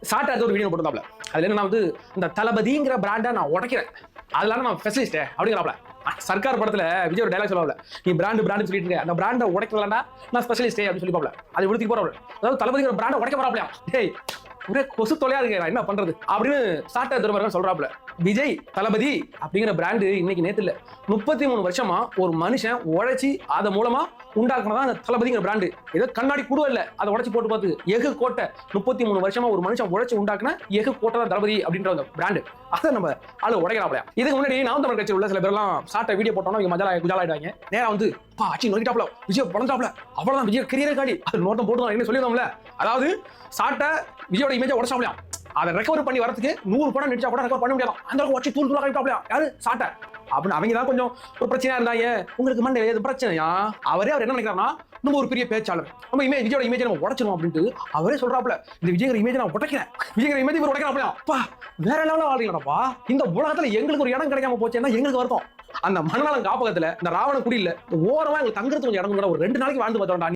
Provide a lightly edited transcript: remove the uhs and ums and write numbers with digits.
சாட்டா ஒரு வீடியோ போட்டுருந்தாப்ல. அதுல என்ன வந்து இந்த தளபதிங்கிற பிராண்டை நான் உடைக்கிறேன், அதனால நான் ஸ்பெஷலிஸ்ட் அப்படிங்கிறாப்ல. சர்க்கார் படத்துல விஜய் ஒரு டைலாக் சொல்லுவாப்ல, நீ பிராண்ட் சொல்லிட்டு அந்த பிராண்டை உடைக்கலன்னா நான் ஸ்பெஷலிஸ்ட் அப்படின்னு சொல்லி பாப்ல. அது விடுத்துக்கு போறாப்ல. அதாவது தளபதிங்கிற பிராண்டை உடைக்க போறாப்லையா, டேய் ஒரே கொசு தொலையா இருக்கு, நான் என்ன பண்றது அப்படின்னு சாட்டா துரைமுருகன் சொல்றாப்ல. விஜய் தளபதி அப்படிங்கிற பிராண்டு இன்னைக்கு நேத்து இல்ல, 33 வருஷமா ஒரு மனுஷன் உழைச்சி அது மூலமா உண்டாக்குனதான் அந்த தளபதிங்கிற பிராண்டு. ஏதோ கண்ணாடி கூட இல்ல, அதை உடைச்சு போட்டு பார்த்து எஃகு கோட்டை 33 வருஷமா ஒரு மனுஷன் உழைச்சு உண்டாக்குன எஃகு கோட்டை தான் தளபதி அப்படின்ற அந்த பிராண்டு. அதை நம்ம ஆளு உடைக்கிறாப்லையா. இதுக்கு முன்னாடி நாம் தமிழ் கட்சி உள்ள சில பேர்லாம் சாட்டை வீடியோ போட்டோம்னா இவங்க மஜாலா குஜாலா ஆயிடுவாங்க. நேரா வந்து ஆச்சு நோக்கிட்டாப்ல, விஜய் பழந்தாப்ல, அவ்வளவுதான் விஜய் கரியரே காடி, அது நோட்டம் போட்டு என்ன சொல்லிடுவோம்ல. அதாவது சாட்டை விஜயோட இமேஜை உடச்சாப்லையா, அதை ரெக்கவர் பண்ணி வரதுக்கு 100 படம் நடிச்சா கூட ரெக்கவர் பண்ண முடியாது, அந்த அளவுக்கு வச்சு தூள் கழிப்பாப்லையா. யாரு சாட்டை அப்படின்னு அவங்க தான் கொஞ்சம் ஒரு பிரச்சனையா இருந்தாங்க. உங்களுக்கு மண்டே எது பிரச்சனையா, அவர் என்ன நினைக்கிறாருன்னா நம்ம ஒரு பெரிய பேச்சாளர், நம்ம விஜயோட இமேஜ் நம்ம உடைச்சிடும் அப்படின்ட்டு அவரே சொல்றாப்ல, இந்த விஜய் இமேஜ் நான் உடைக்கிறேன், விஜய் இமேஜ் இவர் உடைக்கிறாப்லையா. அப்பா வேற லெவலில் வாழ்றீங்களாப்பா, இந்த உலகத்துல எங்களுக்கு ஒரு இடம் கிடைக்காம போச்சுன்னா எங்களுக்கு வருத்தம். அந்த மணநலம் காப்பகத்துல இந்த ராவண குடியில ஓரமா எங்களுக்கு தங்குறது கொஞ்சம் இடம் கூட ஒரு 2 நாளைக்கு வாழ்ந்து பார்த்தோம்டா.